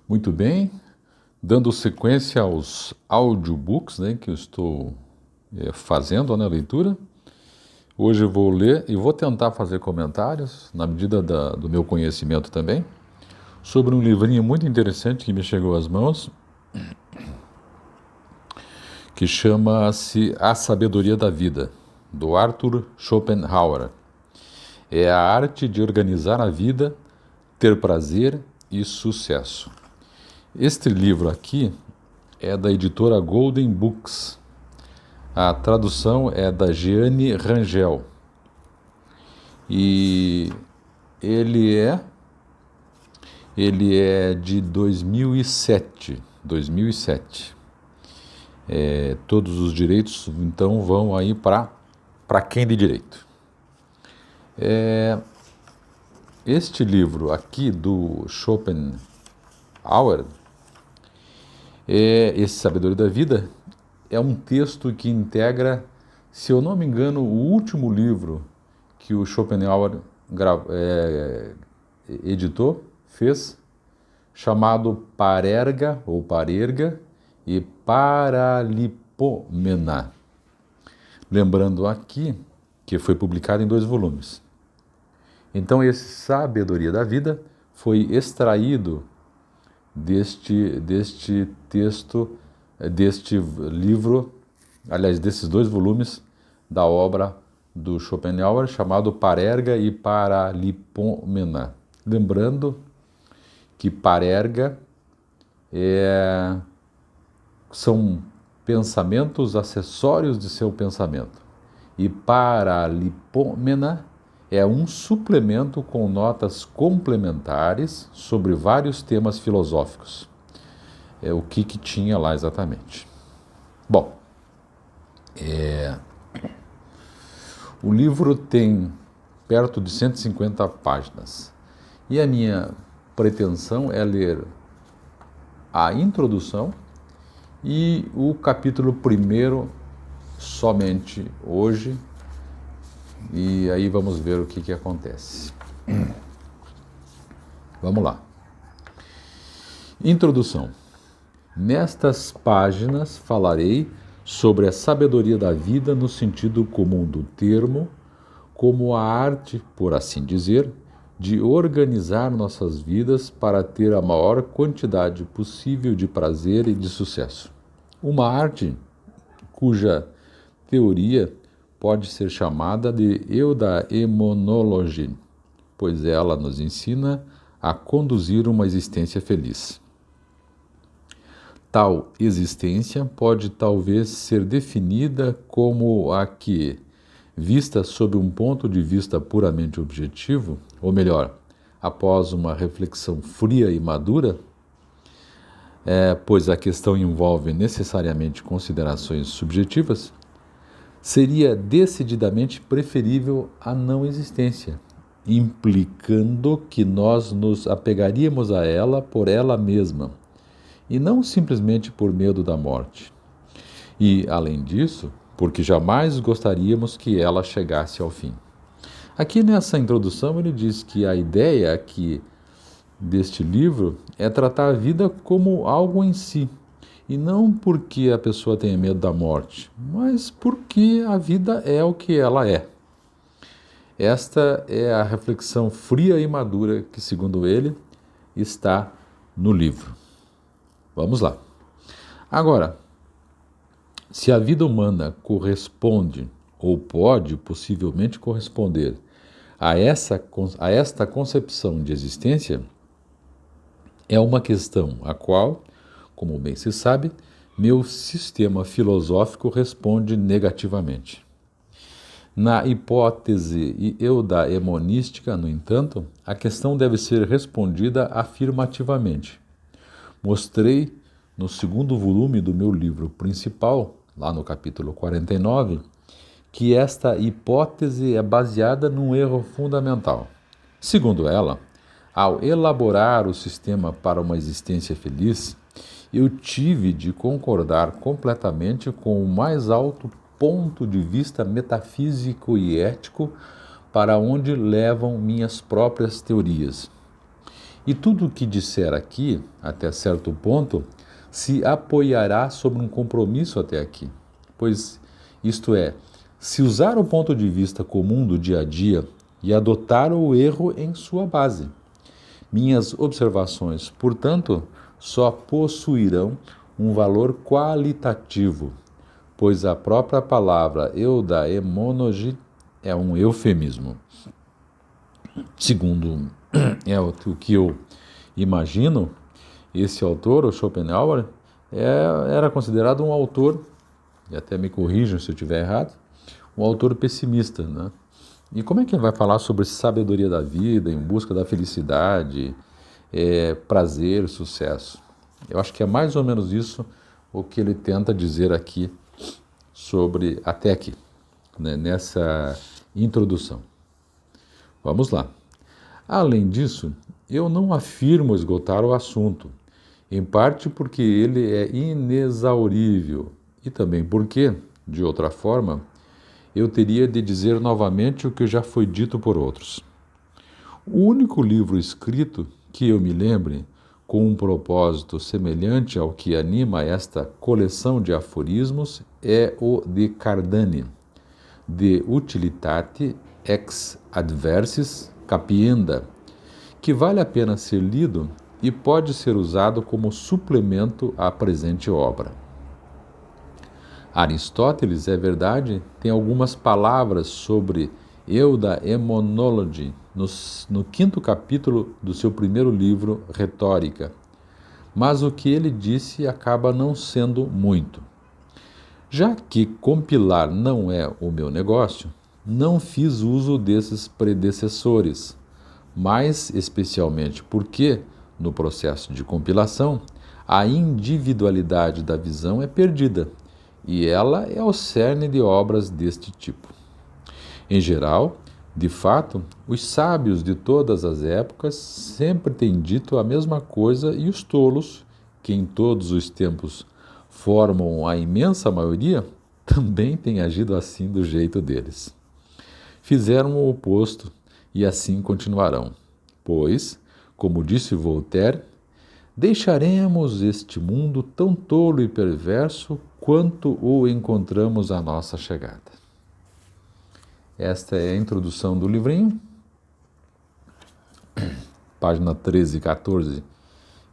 Muito bem, dando sequência aos audiobooks, né, que eu estou fazendo na leitura. Hoje eu vou ler e vou tentar fazer comentários, na medida do meu conhecimento também, sobre um livrinho muito interessante que me chegou às mãos, que chama-se A Sabedoria da Vida, do Arthur Schopenhauer. É a arte de organizar a vida, ter prazer e sucesso. Este livro aqui é da editora Golden Books. A tradução é da Jeane Rangel. E ele é de 2007. Todos os direitos, então, vão aí para quem de direito. Este livro aqui do Schopenhauer, esse Sabedoria da Vida, é um texto que integra, se eu não me engano, o último livro que o Schopenhauer fez, chamado Parerga ou Parerga e Paralipomena. Lembrando aqui que foi publicado em 2 volumes. Então, esse Sabedoria da Vida foi extraído deste texto, deste livro, aliás, desses 2 volumes da obra do Schopenhauer, chamado Parerga e Paralipomena. Lembrando que Parerga são pensamentos acessórios de seu pensamento e Paralipomena é um suplemento com notas complementares sobre vários temas filosóficos. É o que tinha lá exatamente. Bom, o livro tem perto de 150 páginas e a minha pretensão é ler a introdução e o capítulo 1 somente hoje, e aí vamos ver o que acontece. Vamos lá. Introdução. Nestas páginas falarei sobre a sabedoria da vida no sentido comum do termo, como a arte, por assim dizer, de organizar nossas vidas para ter a maior quantidade possível de prazer e de sucesso. Uma arte cuja teoria pode ser chamada de eudaimonologia, pois ela nos ensina a conduzir uma existência feliz. Tal existência pode talvez ser definida como a que, vista sob um ponto de vista puramente objetivo, ou melhor, após uma reflexão fria e madura, pois a questão envolve necessariamente considerações subjetivas, seria decididamente preferível à não existência, implicando que nós nos apegaríamos a ela por ela mesma, e não simplesmente por medo da morte. E, além disso, porque jamais gostaríamos que ela chegasse ao fim. Aqui nessa introdução ele diz que a ideia aqui deste livro é tratar a vida como algo em si, e não porque a pessoa tenha medo da morte, mas porque a vida é o que ela é. Esta é a reflexão fria e madura que, segundo ele, está no livro. Vamos lá. Agora, se a vida humana corresponde, ou pode possivelmente corresponder, a esta concepção de existência, é uma questão a qual, como bem se sabe, meu sistema filosófico responde negativamente. Na hipótese eudaimonística, no entanto, a questão deve ser respondida afirmativamente. Mostrei no 2º volume do meu livro principal, lá no capítulo 49, que esta hipótese é baseada num erro fundamental. Segundo ela, ao elaborar o sistema para uma existência feliz, eu tive de concordar completamente com o mais alto ponto de vista metafísico e ético para onde levam minhas próprias teorias. E tudo o que disser aqui, até certo ponto, se apoiará sobre um compromisso até aqui. Pois, isto é, se usar o ponto de vista comum do dia a dia e adotar o erro em sua base. Minhas observações, portanto, só possuirão um valor qualitativo, pois a própria palavra eudaimonologia é um eufemismo. Segundo o que eu imagino, esse autor, o Schopenhauer, era considerado um autor, e até me corrijam se eu estiver errado, um autor pessimista, né? E como é que ele vai falar sobre sabedoria da vida, em busca da felicidade, prazer, sucesso? Eu acho que é mais ou menos isso o que ele tenta dizer aqui sobre, até aqui, né, nessa introdução. Vamos lá. Além disso, eu não afirmo esgotar o assunto, em parte porque ele é inexaurível e também porque, de outra forma, eu teria de dizer novamente o que já foi dito por outros. O único livro escrito que eu me lembre com um propósito semelhante ao que anima esta coleção de aforismos é o de Cardani, De Utilitate ex adversis capienda, que vale a pena ser lido e pode ser usado como suplemento à presente obra. Aristóteles, é verdade, tem algumas palavras sobre eudaimonologia no 5º capítulo do seu primeiro livro, Retórica, mas o que ele disse acaba não sendo muito. Já que compilar não é o meu negócio, não fiz uso desses predecessores, mais especialmente porque, no processo de compilação, a individualidade da visão é perdida, e ela é o cerne de obras deste tipo. Em geral, de fato, os sábios de todas as épocas sempre têm dito a mesma coisa e os tolos, que em todos os tempos formam a imensa maioria, também têm agido assim do jeito deles. Fizeram o oposto e assim continuarão, pois, como disse Voltaire, deixaremos este mundo tão tolo e perverso quanto o encontramos à nossa chegada. Esta é a introdução do livrinho. Página 13 e 14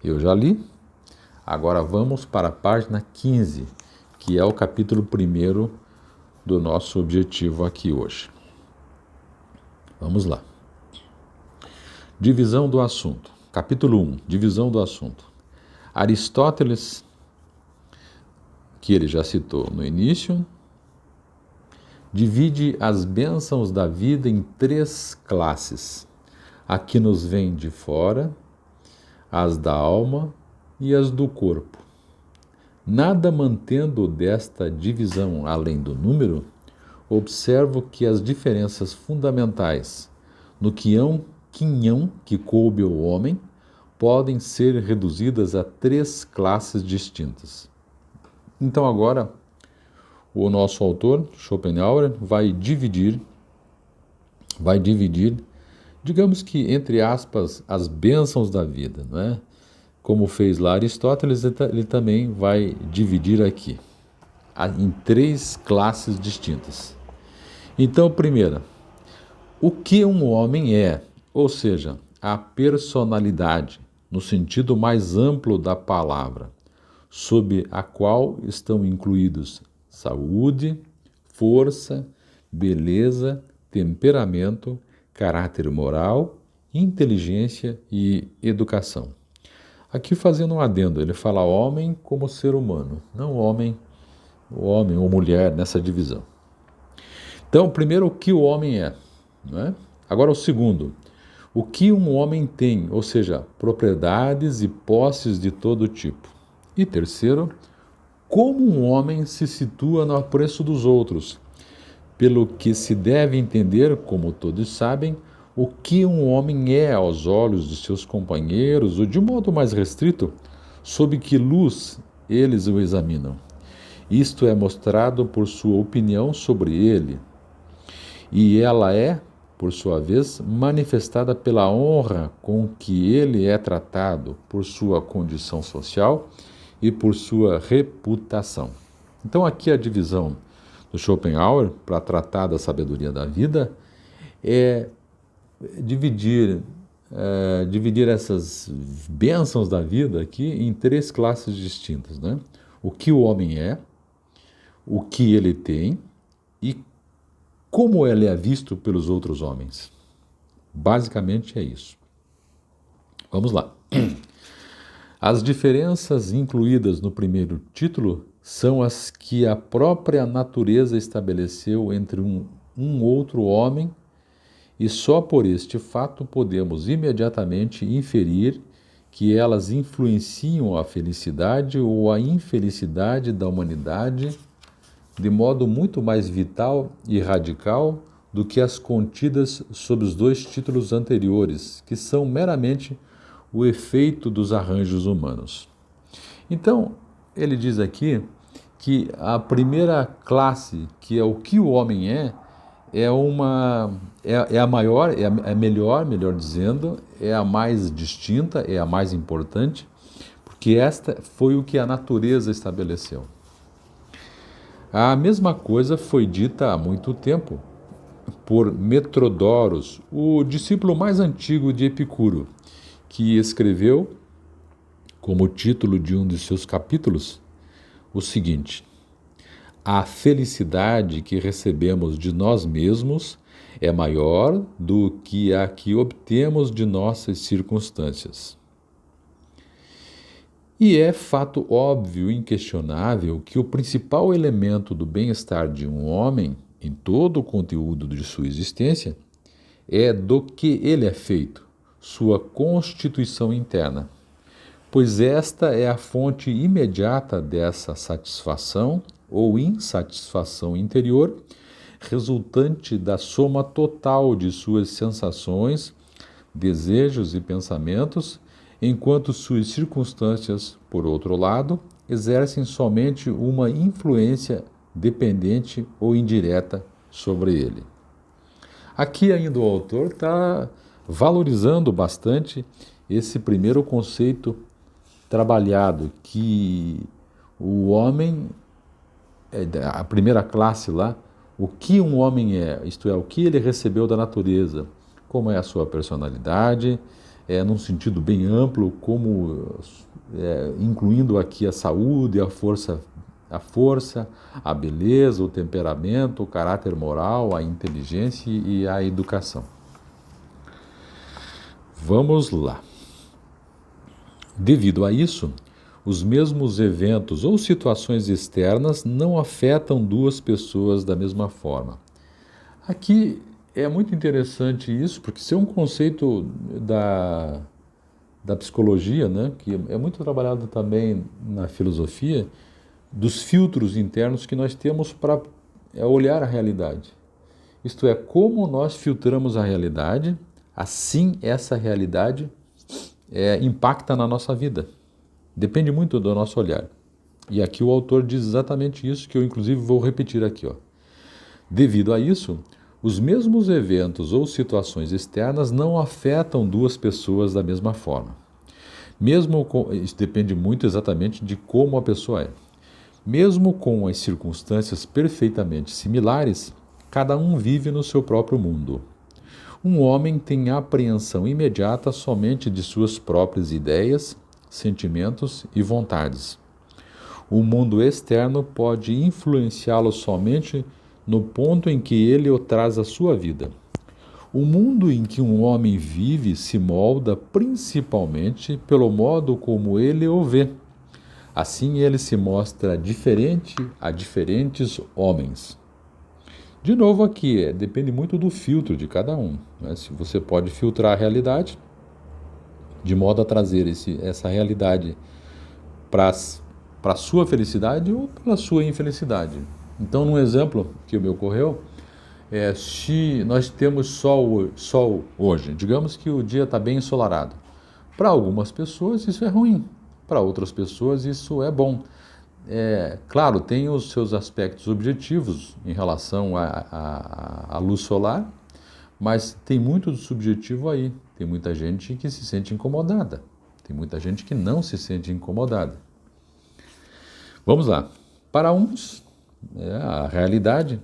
eu já li. Agora vamos para a página 15, que é o capítulo 1 do nosso objetivo aqui hoje. Vamos lá. Divisão do assunto. Capítulo 1, divisão do assunto. Aristóteles, que ele já citou no início, divide as bênçãos da vida em 3 classes. A que nos vem de fora, as da alma e as do corpo. Nada mantendo desta divisão além do número, observo que as diferenças fundamentais no quinhão que coube ao homem podem ser reduzidas a 3 classes distintas. Então agora o nosso autor, Schopenhauer, vai dividir, digamos que entre aspas, as bênçãos da vida, não é? Como fez lá Aristóteles, ele também vai dividir aqui em 3 classes distintas. Então, primeira, o que um homem é, ou seja, a personalidade, no sentido mais amplo da palavra, sob a qual estão incluídos saúde, força, beleza, temperamento, caráter moral, inteligência e educação. Aqui fazendo um adendo, ele fala homem como ser humano, não homem ou mulher nessa divisão. Então, primeiro, o que o homem é, não é? Agora, o segundo, o que um homem tem, ou seja, propriedades e posses de todo tipo. E terceiro, como um homem se situa no apreço dos outros, pelo que se deve entender, como todos sabem, o que um homem é aos olhos de seus companheiros, ou de modo mais restrito, sob que luz eles o examinam. Isto é mostrado por sua opinião sobre ele, e ela é por sua vez, manifestada pela honra com que ele é tratado por sua condição social e por sua reputação. Então, aqui a divisão do Schopenhauer, para tratar da sabedoria da vida, é dividir essas bênçãos da vida aqui em três classes distintas, né? O que o homem é, o que ele tem e como ele é visto pelos outros homens. Basicamente é isso. Vamos lá. As diferenças incluídas no primeiro título são as que a própria natureza estabeleceu entre um outro homem, e só por este fato podemos imediatamente inferir que elas influenciam a felicidade ou a infelicidade da humanidade de modo muito mais vital e radical do que as contidas sob os dois títulos anteriores, que são meramente o efeito dos arranjos humanos. Então, ele diz aqui que a primeira classe, que é o que o homem é a maior, é a melhor dizendo, é a mais distinta, é a mais importante, porque esta foi o que a natureza estabeleceu. A mesma coisa foi dita há muito tempo por Metrodoros, o discípulo mais antigo de Epicuro, que escreveu, como título de um de seus capítulos, o seguinte: a felicidade que recebemos de nós mesmos é maior do que a que obtemos de nossas circunstâncias. E é fato óbvio e inquestionável que o principal elemento do bem-estar de um homem, em todo o conteúdo de sua existência, é do que ele é feito, sua constituição interna, pois esta é a fonte imediata dessa satisfação ou insatisfação interior, resultante da soma total de suas sensações, desejos e pensamentos, enquanto suas circunstâncias, por outro lado, exercem somente uma influência dependente ou indireta sobre ele. Aqui ainda o autor está valorizando bastante esse primeiro conceito trabalhado, que o homem, a primeira classe lá, o que um homem é, isto é, o que ele recebeu da natureza, como é a sua personalidade, num sentido bem amplo, como incluindo aqui a saúde, a força, a beleza, o temperamento, o caráter moral, a inteligência e a educação. Vamos lá. Devido a isso, os mesmos eventos ou situações externas não afetam duas pessoas da mesma forma. Aqui é muito interessante isso, porque isso é um conceito da psicologia, né, que é muito trabalhado também na filosofia, dos filtros internos que nós temos para olhar a realidade. Isto é, como nós filtramos a realidade, assim essa realidade impacta na nossa vida. Depende muito do nosso olhar. E aqui o autor diz exatamente isso, que eu inclusive vou repetir aqui. Devido a isso, os mesmos eventos ou situações externas não afetam duas pessoas da mesma forma. Isso depende muito exatamente de como a pessoa é. Mesmo com as circunstâncias perfeitamente similares, cada um vive no seu próprio mundo. Um homem tem apreensão imediata somente de suas próprias ideias, sentimentos e vontades. O mundo externo pode influenciá-lo somente no ponto em que ele o traz à sua vida. O mundo em que um homem vive se molda principalmente pelo modo como ele o vê. Assim ele se mostra diferente a diferentes homens. De novo aqui, depende muito do filtro de cada um, né? Se você pode filtrar a realidade de modo a trazer essa realidade para a sua felicidade ou pela sua infelicidade. Então, num exemplo que me ocorreu, se nós temos sol hoje, digamos que o dia está bem ensolarado. Para algumas pessoas isso é ruim, para outras pessoas isso é bom. Claro, tem os seus aspectos objetivos em relação à luz solar, Mas tem muito do subjetivo aí. Tem muita gente que se sente incomodada. Tem muita gente que não se sente incomodada. Vamos lá. Para uns, a realidade,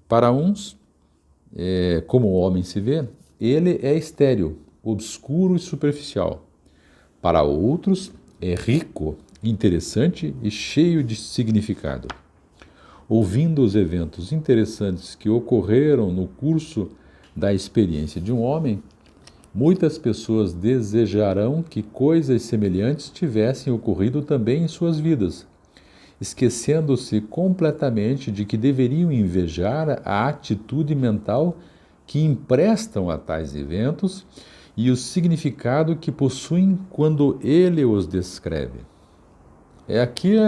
para uns, como o homem se vê, ele é estéril, obscuro e superficial. Para outros, é rico, interessante e cheio de significado. Ouvindo os eventos interessantes que ocorreram no curso da experiência de um homem, muitas pessoas desejarão que coisas semelhantes tivessem ocorrido também em suas vidas, esquecendo-se completamente de que deveriam invejar a atitude mental que emprestam a tais eventos e o significado que possuem quando ele os descreve. Aqui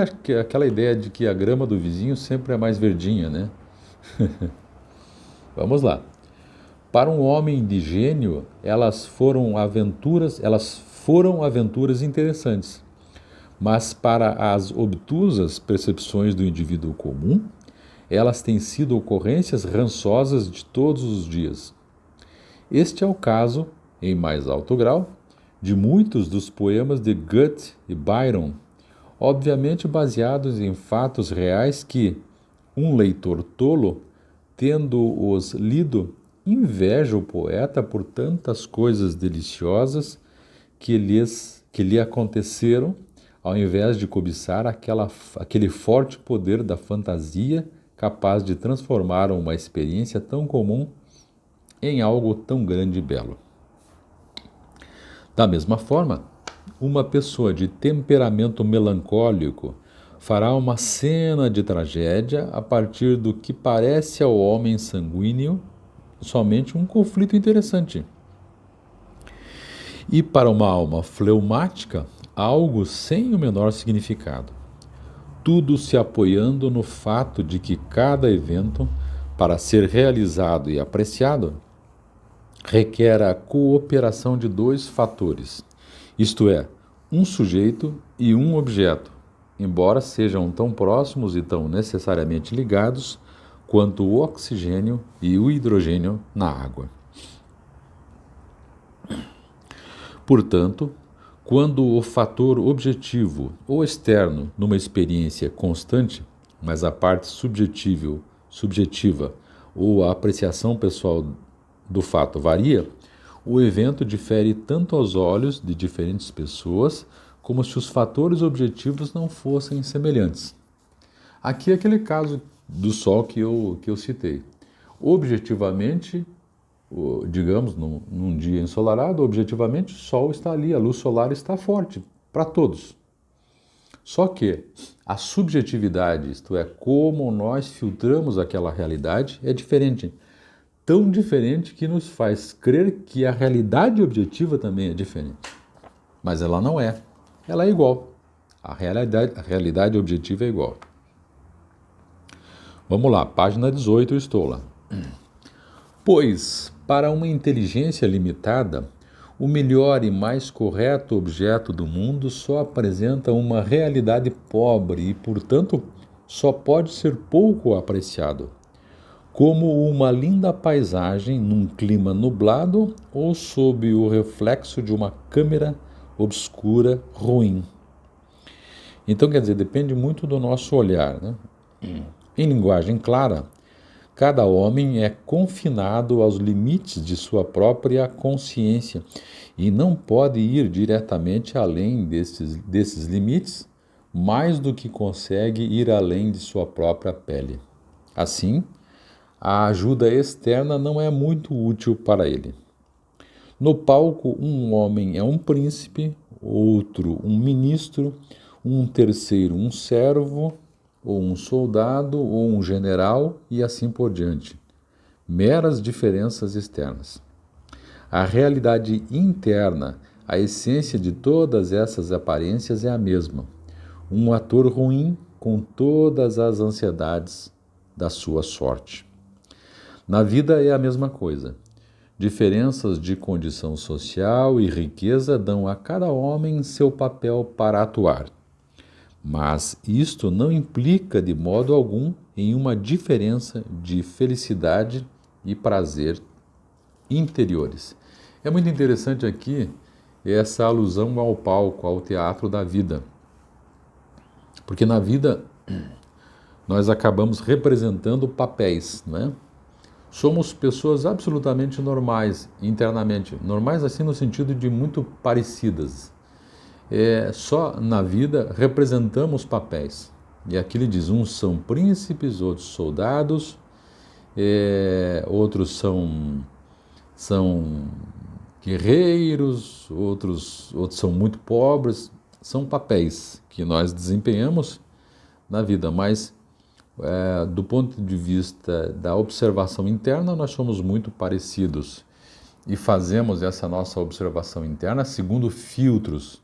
aquela ideia de que a grama do vizinho sempre é mais verdinha, né? Vamos lá. Para um homem de gênio, elas foram aventuras interessantes. Mas para as obtusas percepções do indivíduo comum, elas têm sido ocorrências rançosas de todos os dias. Este é o caso, em mais alto grau, de muitos dos poemas de Goethe e Byron, obviamente baseados em fatos reais que um leitor tolo, tendo-os lido, inveja o poeta por tantas coisas deliciosas que lhe aconteceram, ao invés de cobiçar aquele forte poder da fantasia capaz de transformar uma experiência tão comum em algo tão grande e belo. Da mesma forma, uma pessoa de temperamento melancólico fará uma cena de tragédia a partir do que parece ao homem sanguíneo somente um conflito interessante. E para uma alma fleumática, algo sem o menor significado. Tudo se apoiando no fato de que cada evento, para ser realizado e apreciado, requer a cooperação de dois fatores, isto é, um sujeito e um objeto, embora sejam tão próximos e tão necessariamente ligados quanto o oxigênio e o hidrogênio na água. Portanto, quando o fator objetivo ou externo numa experiência constante, mas a parte subjetiva ou a apreciação pessoal do fato varia, o evento difere tanto aos olhos de diferentes pessoas como se os fatores objetivos não fossem semelhantes. Aqui é aquele caso do Sol que eu citei. Objetivamente, digamos, num dia ensolarado, objetivamente o Sol está ali, a luz solar está forte para todos. Só que a subjetividade, isto é, como nós filtramos aquela realidade, é diferente. Tão diferente que nos faz crer que a realidade objetiva também é diferente. Mas ela não é. Ela é igual. A realidade objetiva é igual. Vamos lá, página 18, eu estou lá. Pois, para uma inteligência limitada, o melhor e mais correto objeto do mundo só apresenta uma realidade pobre e, portanto, só pode ser pouco apreciado, como uma linda paisagem num clima nublado ou sob o reflexo de uma câmera obscura ruim. Então, quer dizer, depende muito do nosso olhar, né? Em linguagem clara, cada homem é confinado aos limites de sua própria consciência e não pode ir diretamente além desses limites, mais do que consegue ir além de sua própria pele. Assim, a ajuda externa não é muito útil para ele. No palco, um homem é um príncipe, outro um ministro, um terceiro um servo, ou um soldado, ou um general, e assim por diante. Meras diferenças externas. A realidade interna, a essência de todas essas aparências é a mesma. Um ator ruim com todas as ansiedades da sua sorte. Na vida é a mesma coisa. Diferenças de condição social e riqueza dão a cada homem seu papel para atuar. Mas isto não implica de modo algum em uma diferença de felicidade e prazer interiores. É muito interessante aqui essa alusão ao palco, ao teatro da vida. Porque na vida nós acabamos representando papéis, né? Somos pessoas absolutamente normais internamente, normais assim no sentido de muito parecidas. Só na vida representamos papéis. E aqui ele diz, uns são príncipes, outros soldados, outros são guerreiros, outros são muito pobres. São papéis que nós desempenhamos na vida, mas do ponto de vista da observação interna, nós somos muito parecidos e fazemos essa nossa observação interna segundo filtros,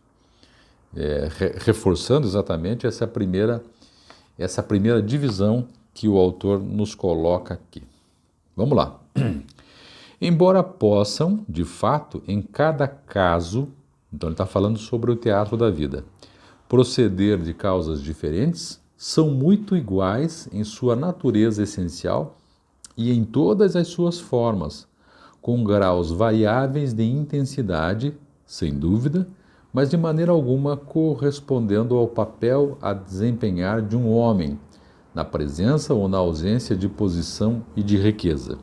reforçando exatamente essa primeira divisão que o autor nos coloca aqui. Vamos lá. Embora possam, de fato, em cada caso, então ele está falando sobre o teatro da vida, proceder de causas diferentes, são muito iguais em sua natureza essencial e em todas as suas formas, com graus variáveis de intensidade, sem dúvida, mas de maneira alguma correspondendo ao papel a desempenhar de um homem, na presença ou na ausência de posição e de riqueza.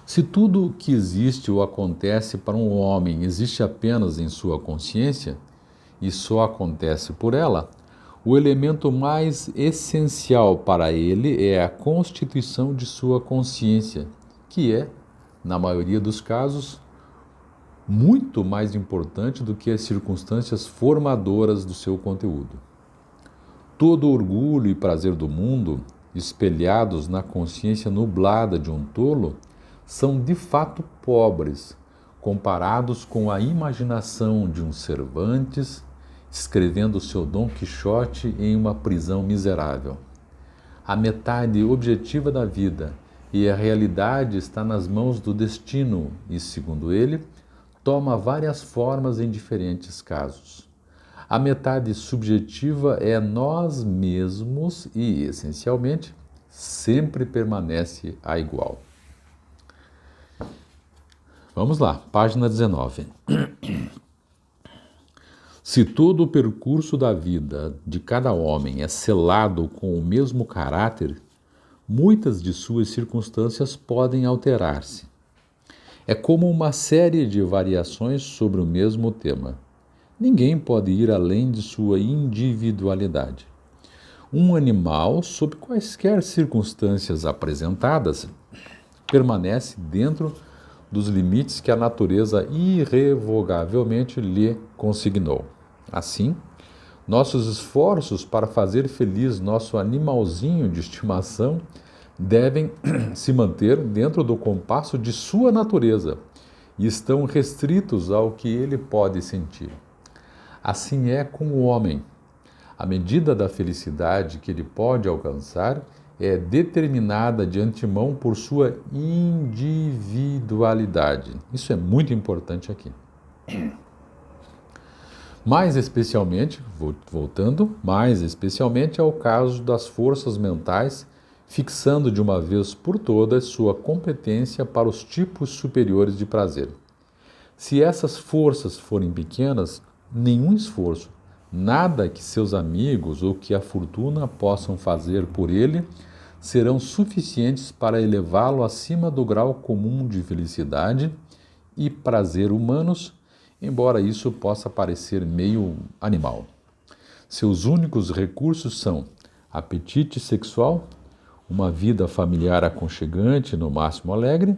Se tudo o que existe ou acontece para um homem existe apenas em sua consciência, e só acontece por ela, o elemento mais essencial para ele é a constituição de sua consciência, que é, na maioria dos casos, muito mais importante do que as circunstâncias formadoras do seu conteúdo. Todo orgulho e prazer do mundo, espelhados na consciência nublada de um tolo, são de fato pobres, comparados com a imaginação de um Cervantes escrevendo seu Dom Quixote em uma prisão miserável. A metade objetiva da vida e a realidade está nas mãos do destino e, segundo ele, toma várias formas em diferentes casos. A metade subjetiva é nós mesmos e, essencialmente, sempre permanece a igual. Vamos lá, página 19. Se todo o percurso da vida de cada homem é selado com o mesmo caráter, muitas de suas circunstâncias podem alterar-se. É como uma série de variações sobre o mesmo tema. Ninguém pode ir além de sua individualidade. Um animal, sob quaisquer circunstâncias apresentadas, permanece dentro dos limites que a natureza irrevogavelmente lhe consignou. Assim, nossos esforços para fazer feliz nosso animalzinho de estimação devem se manter dentro do compasso de sua natureza e estão restritos ao que ele pode sentir. Assim é com o homem. A medida da felicidade que ele pode alcançar é determinada de antemão por sua individualidade. Isso é muito importante aqui. Mais especialmente ao caso das forças mentais, fixando de uma vez por todas sua competência para os tipos superiores de prazer. Se essas forças forem pequenas, nenhum esforço, nada que seus amigos ou que a fortuna possam fazer por ele, serão suficientes para elevá-lo acima do grau comum de felicidade e prazer humanos, embora isso possa parecer meio animal. Seus únicos recursos são apetite sexual, uma vida familiar aconchegante, no máximo alegre,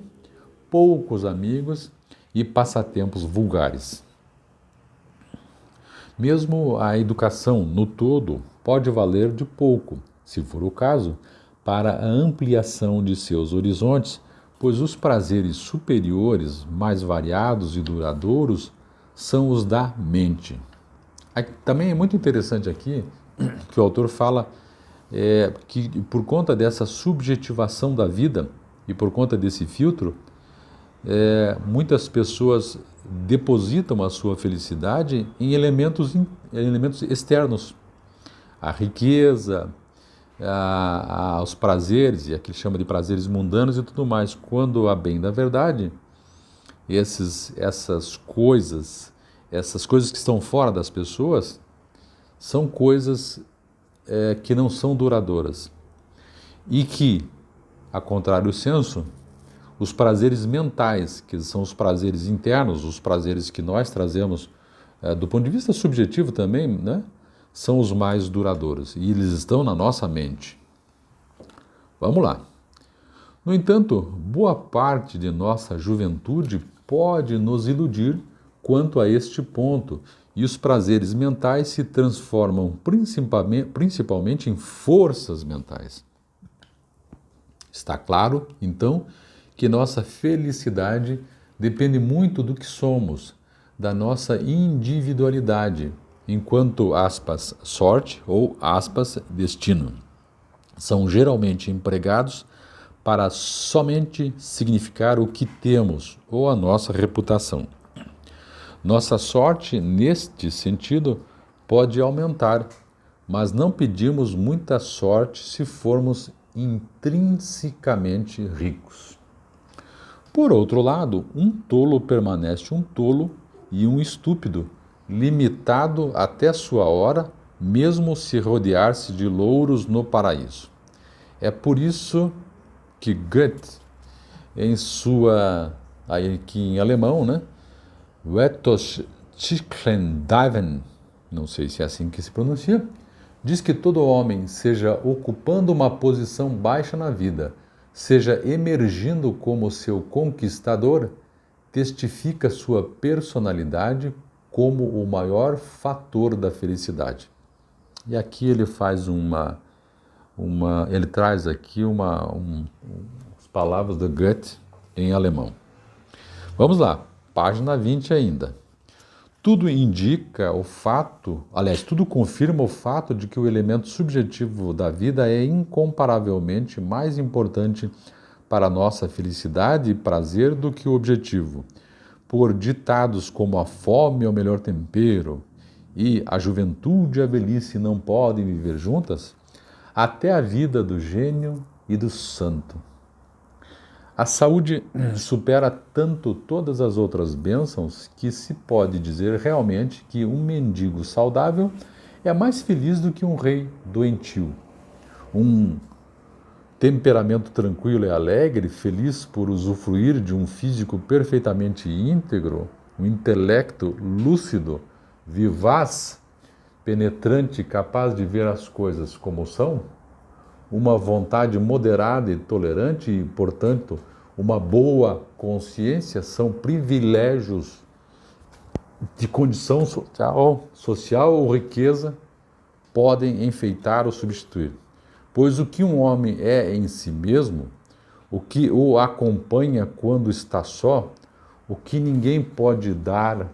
poucos amigos e passatempos vulgares. Mesmo a educação, no todo, pode valer de pouco, se for o caso, para a ampliação de seus horizontes, pois os prazeres superiores, mais variados e duradouros, são os da mente. Também é muito interessante aqui que o autor fala que por conta dessa subjetivação da vida e por conta desse filtro, muitas pessoas depositam a sua felicidade em elementos externos. A riqueza, aos prazeres, e aqui ele chama de prazeres mundanos e tudo mais, quando a bem da verdade, essas coisas que estão fora das pessoas, são coisas que não são duradouras. E que, a contrário senso, os prazeres mentais, que são os prazeres internos, os prazeres que nós trazemos do ponto de vista subjetivo também, né, são os mais duradouros. E eles estão na nossa mente. Vamos lá. No entanto, boa parte de nossa juventude pode nos iludir quanto a este ponto, e os prazeres mentais se transformam principalmente em forças mentais. Está claro, então, que nossa felicidade depende muito do que somos, da nossa individualidade, enquanto, aspas, sorte ou, aspas, destino são geralmente empregados para somente significar o que temos ou a nossa reputação. Nossa sorte, neste sentido, pode aumentar, mas não pedimos muita sorte se formos intrinsecamente ricos. Por outro lado, um tolo permanece um tolo e um estúpido, limitado até sua hora, mesmo se rodear-se de louros no paraíso. É por isso que Goethe, em sua, aqui em alemão, né, Wettoschickendiven, não sei se é assim que se pronuncia, diz que todo homem, seja ocupando uma posição baixa na vida, seja emergindo como seu conquistador, testifica sua personalidade como o maior fator da felicidade. E aqui ele faz ele traz aqui as palavras do Goethe em alemão. Vamos lá, página 20 ainda. Tudo indica o fato, aliás, tudo confirma o fato de que o elemento subjetivo da vida é incomparavelmente mais importante para a nossa felicidade e prazer do que o objetivo. Por ditados como a fome é o melhor tempero e a juventude e a velhice não podem viver juntas, até a vida do gênio e do santo. A saúde supera tanto todas as outras bênçãos que se pode dizer realmente que um mendigo saudável é mais feliz do que um rei doentio. Um temperamento tranquilo e alegre, feliz por usufruir de um físico perfeitamente íntegro, um intelecto lúcido, vivaz, penetrante, capaz de ver as coisas como são, uma vontade moderada e tolerante e, portanto, uma boa consciência são privilégios de condição social ou riqueza podem enfeitar ou substituir. Pois o que um homem é em si mesmo, o que o acompanha quando está só, o que ninguém pode dar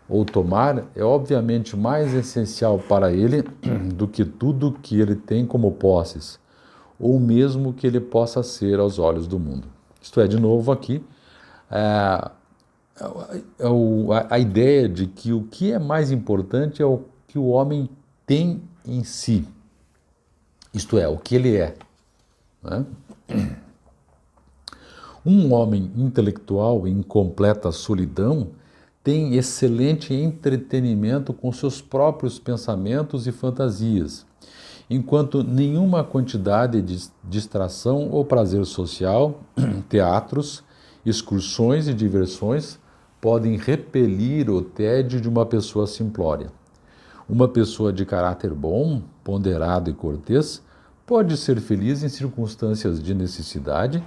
ou tomar, é obviamente mais essencial para ele do que tudo que ele tem como posses, ou mesmo que ele possa ser aos olhos do mundo. Isto é, de novo aqui, a ideia de que o que é mais importante é o que o homem tem em si. Isto é, o que ele é. Né? Um homem intelectual em completa solidão tem excelente entretenimento com seus próprios pensamentos e fantasias, enquanto nenhuma quantidade de distração ou prazer social, teatros, excursões e diversões podem repelir o tédio de uma pessoa simplória. Uma pessoa de caráter bom, ponderado e cortês pode ser feliz em circunstâncias de necessidade,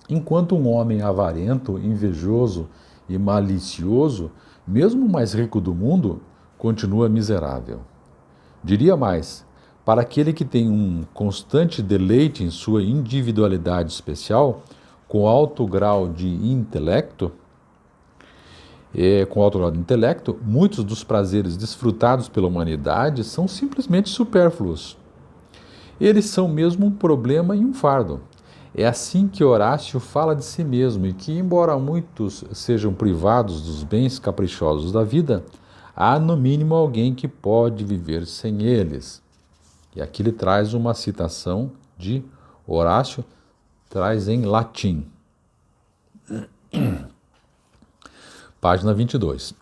enquanto um homem avarento, invejoso e malicioso, mesmo o mais rico do mundo, continua miserável. Diria mais, para aquele que tem um constante deleite em sua individualidade especial, com alto grau de intelecto, muitos dos prazeres desfrutados pela humanidade são simplesmente supérfluos. Eles são mesmo um problema e um fardo. É assim que Horácio fala de si mesmo e que, embora muitos sejam privados dos bens caprichosos da vida, há no mínimo alguém que pode viver sem eles. E aqui ele traz uma citação de Horácio, traz em latim. Página 22.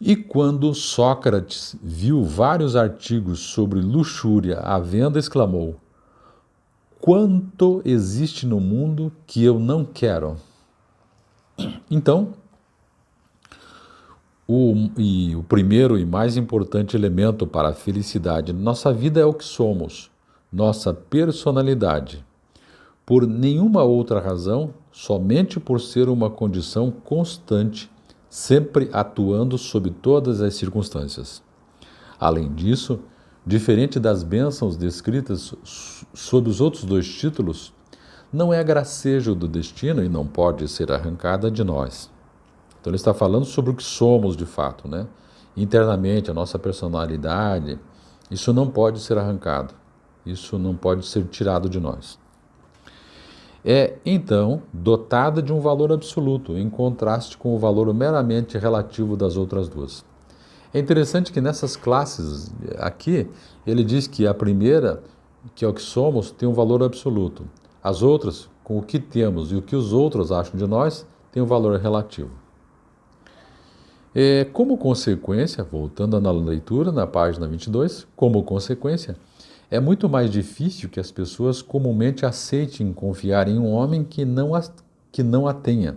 E quando Sócrates viu vários artigos sobre luxúria à venda, exclamou: quanto existe no mundo que eu não quero? Então, o primeiro e mais importante elemento para a felicidade na nossa vida é o que somos, nossa personalidade. Por nenhuma outra razão, somente por ser uma condição constante, sempre atuando sob todas as circunstâncias. Além disso, diferente das bênçãos descritas sob os outros dois títulos, não é gracejo do destino e não pode ser arrancada de nós. Então ele está falando sobre o que somos de fato, né? Internamente, a nossa personalidade, isso não pode ser arrancado, isso não pode ser tirado de nós. É, então, dotada de um valor absoluto, em contraste com o valor meramente relativo das outras duas. É interessante que nessas classes aqui, ele diz que a primeira, que é o que somos, tem um valor absoluto. As outras, com o que temos e o que os outros acham de nós, tem um valor relativo. Como consequência, voltando na leitura, na página 22, como consequência, é muito mais difícil que as pessoas comumente aceitem confiar em um homem que não a tenha.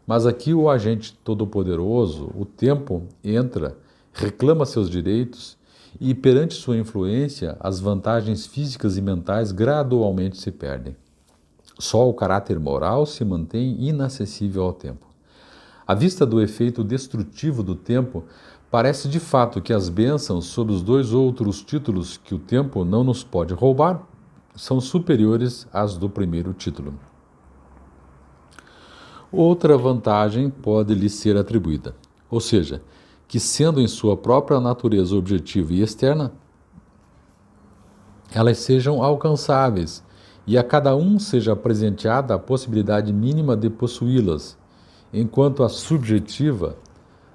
Mas aqui o agente todo-poderoso, o tempo, entra, reclama seus direitos e, perante sua influência, as vantagens físicas e mentais gradualmente se perdem. Só o caráter moral se mantém inacessível ao tempo. À vista do efeito destrutivo do tempo, parece de fato que as bênçãos sob os dois outros títulos que o tempo não nos pode roubar são superiores às do primeiro título. Outra vantagem pode lhe ser atribuída, ou seja, que sendo em sua própria natureza objetiva e externa, elas sejam alcançáveis e a cada um seja presenteada a possibilidade mínima de possuí-las, enquanto a subjetiva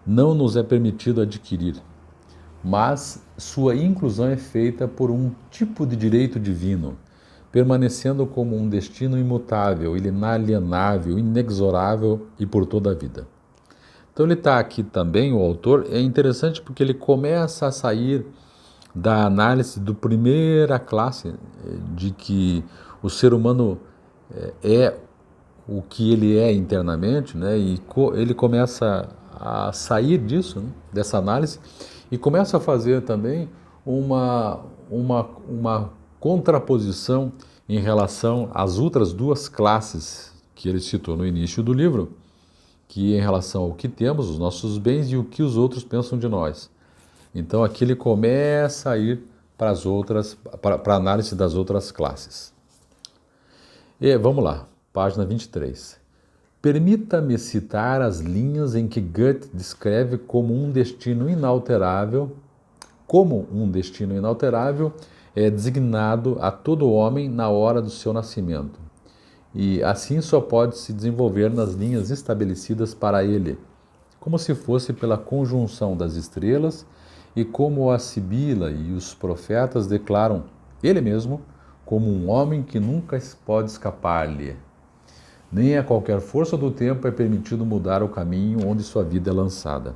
não nos é permitido adquirir, mas sua inclusão é feita por um tipo de direito divino, permanecendo como um destino imutável, inalienável, inexorável e por toda a vida. Então ele está aqui também, o autor, é interessante porque ele começa a sair da análise do primeira classe, de que o ser humano é o que ele é internamente, né? E ele começa a sair disso, né? Dessa análise, e começa a fazer também uma contraposição em relação às outras duas classes que ele citou no início do livro, que é em relação ao que temos, os nossos bens, e o que os outros pensam de nós. Então aqui ele começa a ir para as outras, para a análise das outras classes. E vamos lá. Página 23. Permita-me citar as linhas em que Goethe descreve como um destino inalterável é designado a todo homem na hora do seu nascimento. E assim só pode se desenvolver nas linhas estabelecidas para ele, como se fosse pela conjunção das estrelas e como a Sibila e os profetas declaram ele mesmo como um homem que nunca pode escapar-lhe. Nem a qualquer força do tempo é permitido mudar o caminho onde sua vida é lançada.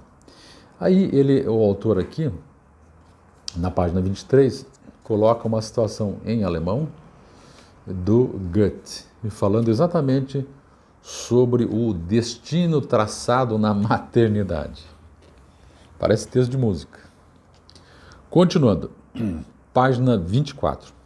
Aí o autor aqui, na página 23, coloca uma situação em alemão do Goethe, falando exatamente sobre o destino traçado na maternidade. Parece texto de música. Continuando, página 24.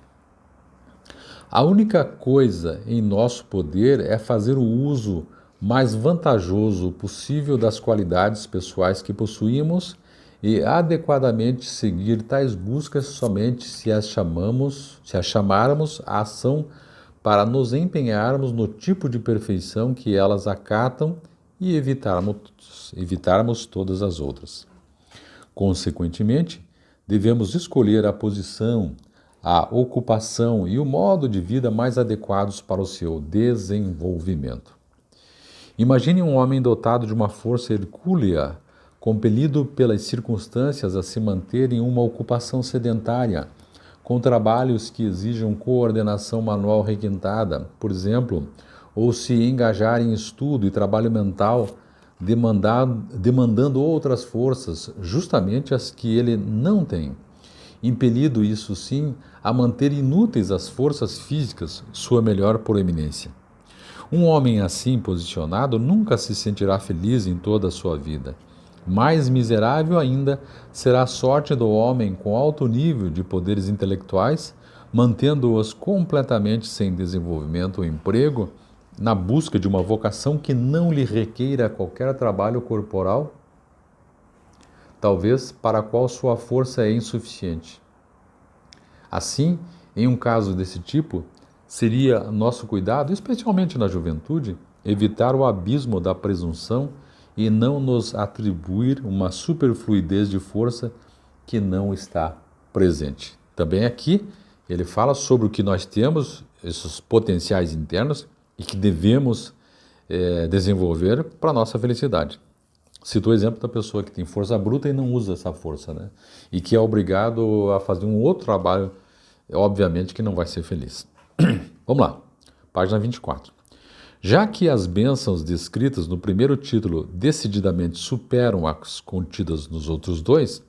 A única coisa em nosso poder é fazer o uso mais vantajoso possível das qualidades pessoais que possuímos e adequadamente seguir tais buscas somente se as chamarmos à ação para nos empenharmos no tipo de perfeição que elas acatam e evitarmos todas as outras. Consequentemente, devemos escolher a posição, a ocupação e o modo de vida mais adequados para o seu desenvolvimento. Imagine um homem dotado de uma força hercúlea, compelido pelas circunstâncias a se manter em uma ocupação sedentária, com trabalhos que exijam coordenação manual requintada, por exemplo, ou se engajar em estudo e trabalho mental, demandando outras forças, justamente as que ele não tem, impelido, isso sim, a manter inúteis as forças físicas, sua melhor proeminência. Um homem assim posicionado nunca se sentirá feliz em toda a sua vida. Mais miserável ainda será a sorte do homem com alto nível de poderes intelectuais, mantendo-os completamente sem desenvolvimento ou emprego, na busca de uma vocação que não lhe requeira qualquer trabalho corporal, talvez para a qual sua força é insuficiente. Assim, em um caso desse tipo, seria nosso cuidado, especialmente na juventude, evitar o abismo da presunção e não nos atribuir uma superfluidez de força que não está presente. Também aqui ele fala sobre o que nós temos, esses potenciais internos, e que devemos desenvolver para a nossa felicidade. Cito o exemplo da pessoa que tem força bruta e não usa essa força, né? E que é obrigado a fazer um outro trabalho, obviamente que não vai ser feliz. Vamos lá, página 24. Já que as bênçãos descritas no primeiro título decididamente superam as contidas nos outros dois,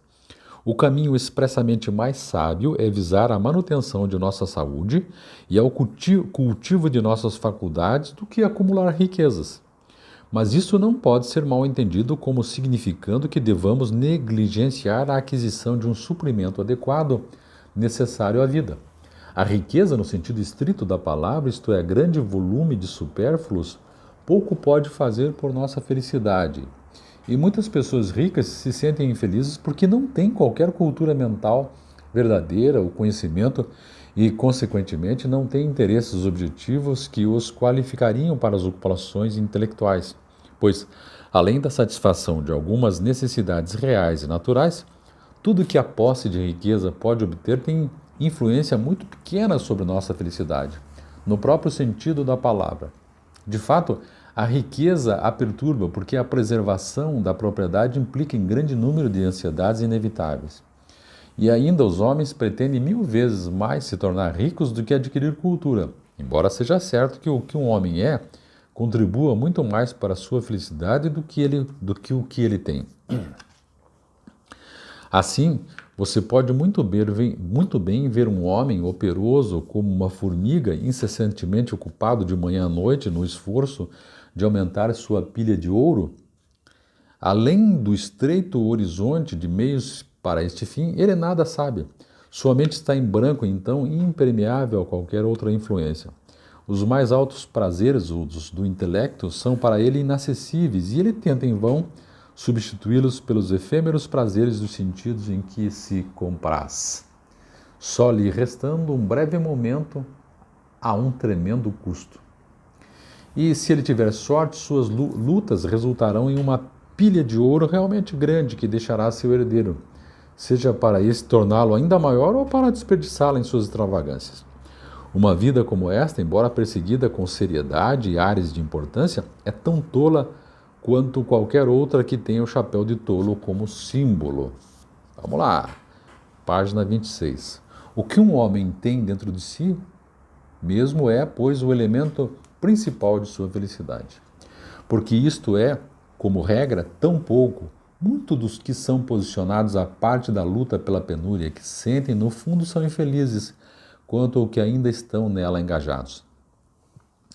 o caminho expressamente mais sábio é visar a manutenção de nossa saúde e ao cultivo de nossas faculdades do que acumular riquezas. Mas isso não pode ser mal entendido como significando que devamos negligenciar a aquisição de um suprimento adequado necessário à vida. A riqueza, no sentido estrito da palavra, isto é, grande volume de supérfluos, pouco pode fazer por nossa felicidade. E muitas pessoas ricas se sentem infelizes porque não têm qualquer cultura mental verdadeira, o conhecimento, e, consequentemente, não têm interesses objetivos que os qualificariam para as ocupações intelectuais. Pois, além da satisfação de algumas necessidades reais e naturais, tudo que a posse de riqueza pode obter tem influência muito pequena sobre nossa felicidade, no próprio sentido da palavra. De fato, a riqueza a perturba porque a preservação da propriedade implica em grande número de ansiedades inevitáveis. E ainda os homens pretendem 1000 vezes mais se tornar ricos do que adquirir cultura, embora seja certo que o que um homem é contribua muito mais para a sua felicidade do que o que ele tem. Assim, você pode muito bem ver um homem operoso como uma formiga incessantemente ocupado de manhã à noite no esforço de aumentar sua pilha de ouro. Além do estreito horizonte de meios para este fim, ele nada sabe. Sua mente está em branco, então, impermeável a qualquer outra influência. Os mais altos prazeres, os do intelecto, são para ele inacessíveis e ele tenta em vão substituí-los pelos efêmeros prazeres dos sentidos em que se compraz, só lhe restando um breve momento a um tremendo custo. E se ele tiver sorte, suas lutas resultarão em uma pilha de ouro realmente grande que deixará seu herdeiro, seja para esse torná-lo ainda maior ou para desperdiçá-lo em suas extravagâncias. Uma vida como esta, embora perseguida com seriedade e ares de importância, é tão tola quanto qualquer outra que tenha o chapéu de tolo como símbolo. Vamos lá, página 26. O que um homem tem dentro de si mesmo é, pois, o elemento principal de sua felicidade. Porque isto é, como regra, tão pouco, muito dos que são posicionados à parte da luta pela penúria, que sentem no fundo são infelizes, quanto ao que ainda estão nela engajados.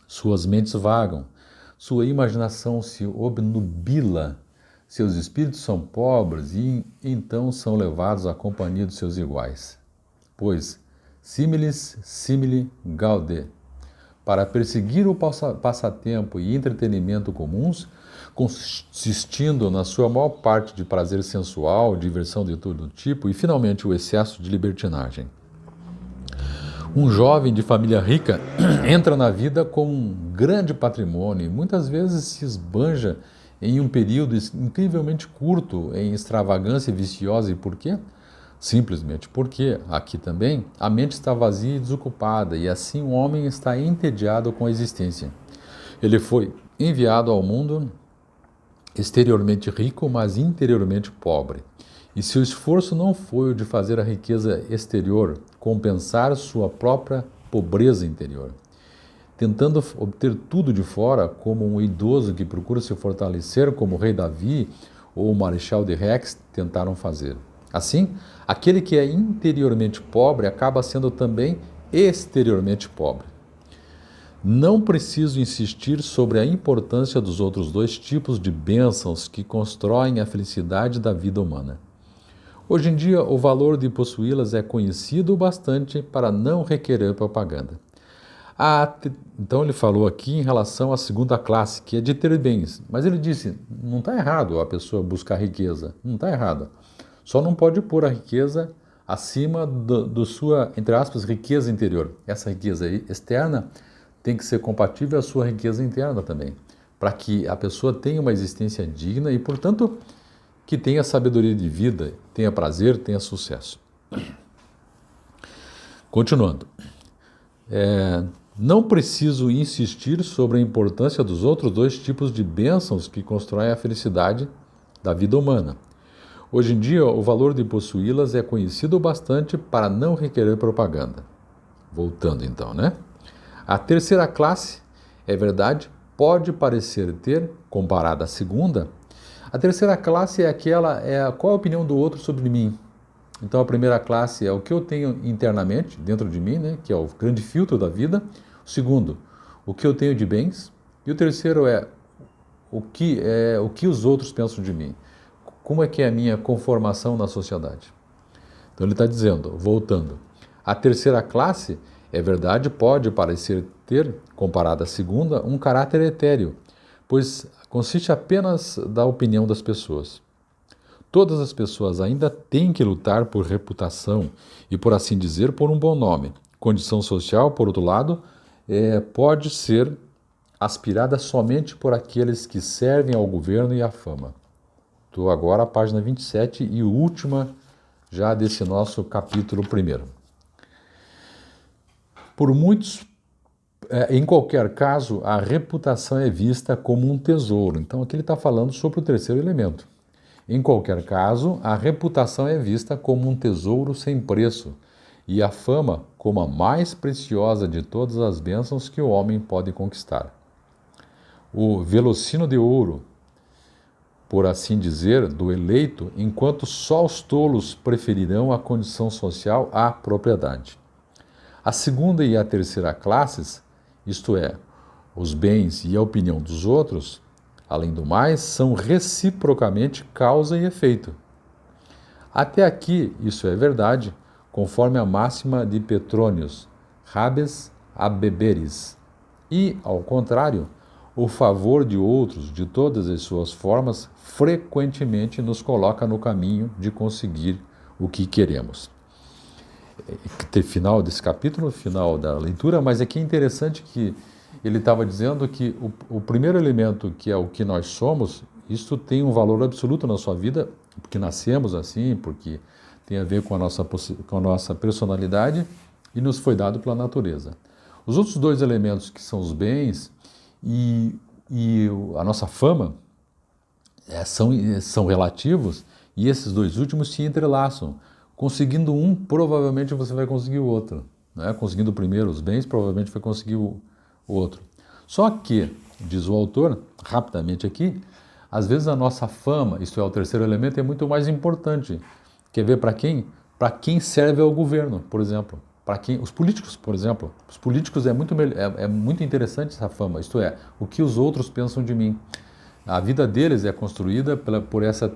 Suas mentes vagam, sua imaginação se obnubila, seus espíritos são pobres e então são levados à companhia dos seus iguais. Pois, similis simili gaude, para perseguir o passatempo e entretenimento comuns, consistindo na sua maior parte de prazer sensual, diversão de todo tipo e, finalmente, o excesso de libertinagem. Um jovem de família rica entra na vida com um grande patrimônio e muitas vezes se esbanja em um período incrivelmente curto em extravagância viciosa. E por quê? Simplesmente porque, aqui também, a mente está vazia e desocupada e assim o homem está entediado com a existência. Ele foi enviado ao mundo exteriormente rico, mas interiormente pobre. E se o esforço não foi o de fazer a riqueza exterior compensar sua própria pobreza interior, tentando obter tudo de fora, como um idoso que procura se fortalecer, como o rei Davi ou o marechal de Rex tentaram fazer. Assim, aquele que é interiormente pobre acaba sendo também exteriormente pobre. Não preciso insistir sobre a importância dos outros dois tipos de bênçãos que constroem a felicidade da vida humana. Hoje em dia, o valor de possuí-las é conhecido o bastante para não requerer propaganda. Então ele falou aqui em relação à segunda classe, que é de ter bens. Mas ele disse, não está errado a pessoa buscar riqueza, não está errado. Só não pode pôr a riqueza acima do sua, entre aspas, riqueza interior. Essa riqueza externa tem que ser compatível à sua riqueza interna também, para que a pessoa tenha uma existência digna e, portanto, que tenha sabedoria de vida, tenha prazer, tenha sucesso. Continuando. Não preciso insistir sobre a importância dos outros dois tipos de bênçãos que constroem a felicidade da vida humana. Hoje em dia, o valor de possuí-las é conhecido o bastante para não requerer propaganda. Voltando então, né? A terceira classe, é verdade, pode parecer ter, comparada à segunda, a terceira classe é qual a opinião do outro sobre mim. Então a primeira classe é o que eu tenho internamente, dentro de mim, né, que é o grande filtro da vida. O segundo, o que eu tenho de bens. E o terceiro é o que os outros pensam de mim. Como é que é a minha conformação na sociedade. Então ele está dizendo, voltando, a terceira classe, é verdade, pode parecer ter, comparada à segunda, um caráter etéreo, pois consiste apenas da opinião das pessoas. Todas as pessoas ainda têm que lutar por reputação e, por assim dizer, por um bom nome. Condição social, por outro lado, pode ser aspirada somente por aqueles que servem ao governo e à fama. Estou agora à página 27 e última já desse nosso capítulo 1. Por muitos, em qualquer caso, a reputação é vista como um tesouro. Então aqui ele está falando sobre o terceiro elemento. Em qualquer caso, a reputação é vista como um tesouro sem preço e a fama como a mais preciosa de todas as bênçãos que o homem pode conquistar. O velocino de ouro, por assim dizer, do eleito, enquanto só os tolos preferirão a condição social à propriedade. A segunda e a terceira classes, isto é, os bens e a opinião dos outros, além do mais, são reciprocamente causa e efeito. Até aqui isso é verdade, conforme a máxima de Petrônios, Rabes Abeberis. E, ao contrário, o favor de outros, de todas as suas formas, frequentemente nos coloca no caminho de conseguir o que queremos. Final desse capítulo, final da leitura, mas aqui é interessante que ele estava dizendo que o primeiro elemento, que é o que nós somos, isso tem um valor absoluto na sua vida, porque nascemos assim, porque tem a ver com a nossa personalidade e nos foi dado pela natureza. Os outros dois elementos, que são os bens e a nossa fama, são relativos, e esses dois últimos se entrelaçam. Conseguindo um, provavelmente você vai conseguir o outro. Né? Conseguindo o primeiro, os bens, provavelmente vai conseguir o outro. Só que, diz o autor, rapidamente aqui, às vezes a nossa fama, isto é, o terceiro elemento, é muito mais importante. Quer ver para quem? Para quem serve ao governo, por exemplo. Para quem? Os políticos, por exemplo. Os políticos é muito interessante essa fama, isto é, o que os outros pensam de mim. A vida deles é construída por essa,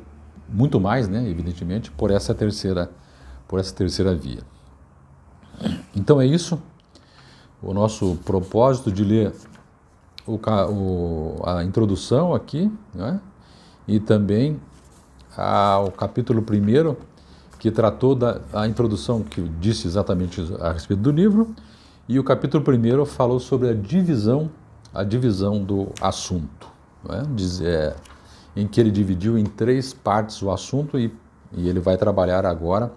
muito mais, né, evidentemente, por essa terceira via. Então é isso, o nosso propósito de ler a introdução aqui, né? E também o capítulo 1, que tratou da introdução, que disse exatamente a respeito do livro, e o capítulo 1 falou sobre a divisão do assunto, né? Em que ele dividiu em 3 partes o assunto e ele vai trabalhar agora,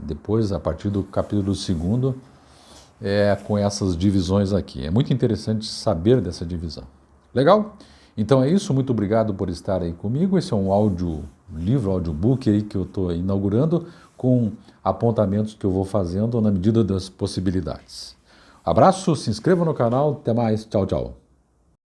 depois, a partir do capítulo 2, com essas divisões aqui. É muito interessante saber dessa divisão. Legal? Então é isso, muito obrigado por estar aí comigo. Esse é um áudio livro, audiobook aí que eu estou inaugurando, com apontamentos que eu vou fazendo na medida das possibilidades. Abraço, se inscreva no canal, até mais, tchau, tchau.